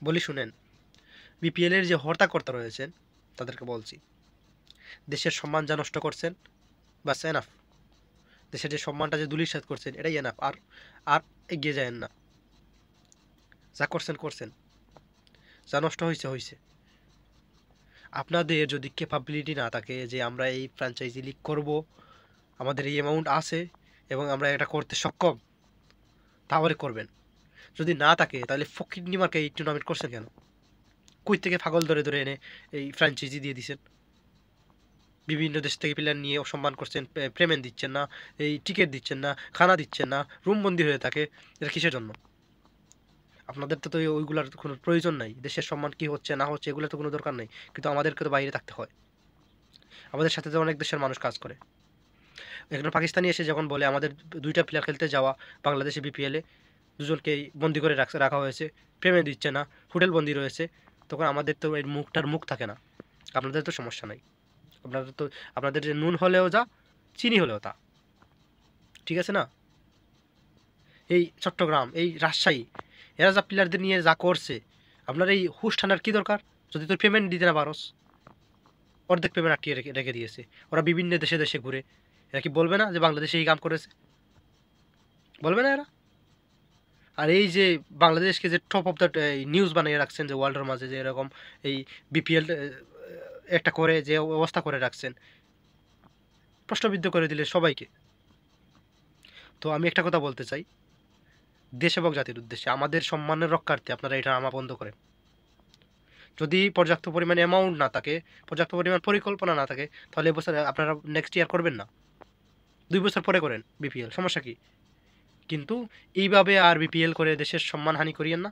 বলি শুনেন, বিপিএলের যে হর্তাকর্তা রয়েছেন তাদেরকে বলছি, দেশের সম্মান যা নষ্ট করছেন, বাস এনাফ। দেশের যে সম্মানটা যে ধূলিসাৎ করছেন এটাই এনাফ। আর আর এগিয়ে যায়েন না। যা করছেন করছেন, যা নষ্ট হয়েছে হয়েছে। আপনাদের যদি ক্যাপাবিলিটি না থাকে যে আমরা এই ফ্র্যাঞ্চাইজি লিগ করব, আমাদের এই অ্যামাউন্ট আছে এবং আমরা এটা করতে সক্ষম, তাহলে করবেন। যদি না থাকে তাহলে ফকিন্নি মার্কা এই টুর্নামেন্ট করছেন কেন? কই থেকে পাগল ধরে ধরে এনে এই ফ্র্যাঞ্চাইজি দিয়ে দিছেন? বিভিন্ন দেশ থেকে প্লেয়ার নিয়ে অসম্মান করছেন, পেমেন্ট দিচ্ছেন না, এই টিকিট দিচ্ছেন না, খানা দিচ্ছেন না, রুমবন্দি হয়ে থাকে। এটা কিসের জন্য? আপনাদের তো ওইগুলার কোনো প্রয়োজন নাই। দেশের সম্মান কি হচ্ছে না হচ্ছে এগুলোর তো কোনো দরকার নেই, কিন্তু আমাদেরকে তো বাইরে থাকতে হয়। আমাদের সাথে তো অনেক দেশের মানুষ কাজ করে। একজন পাকিস্তানি এসে যখন বলে আমাদের দুইটা প্লেয়ার খেলতে যাওয়া বাংলাদেশে বিপিএলে, দুজনকেই বন্দি করে রাখা হয়েছে, পেমেন্ট দিচ্ছে না, হোটেল বন্দি রয়েছে, তখন আমাদের তো এর মুখটার মুখ থাকে না। আপনাদের তো সমস্যা নাই। আপনাদের তো, আপনাদের যে নুন হলেও যা, চিনি হলেও তা, ঠিক আছে না? এই চট্টগ্রাম, এই রাজশাহী, এরা যা প্লেয়ারদের নিয়ে যা করছে, আপনার এই হুশ ঠান্ডার কী দরকার? যদি তোর পেমেন্ট দিতে না পারস, অর্ধেক পেমেন্ট আটকিয়ে রেখে রেখে দিয়েছে। ওরা বিভিন্ন দেশে দেশে ঘুরে, এরা কি বলবে না যে বাংলাদেশে এই কাম করেছে? বলবে না এরা? আর এই যে বাংলাদেশকে যে টপ অফ দ্য নিউজ বানিয়ে রাখছেন যে ওয়ার্ল্ডের মাঝে, যে এরকম এই বিপিএল একটা করে যে অবস্থা করে রাখছেন, প্রশ্নবিদ্ধ করে দিলে সবাইকে। তো আমি একটা কথা বলতে চাই, দেশ এবং জাতির উদ্দেশ্যে, আমাদের সম্মানের রক্ষার্থে আপনারা এটা আমা বন্ধ করেন। যদি পর্যাপ্ত পরিমাণ অ্যামাউন্ট না থাকে, পর্যাপ্ত পরিমাণ পরিকল্পনা না থাকে, তাহলে এবছর আপনারা নেক্সট ইয়ার করবেন না, 2 বছর পরে করেন বিপিএল, সমস্যা কি? কিন্তু এইভাবে আর বিপিএল করে দেশের সম্মানহানি করিয়েন না।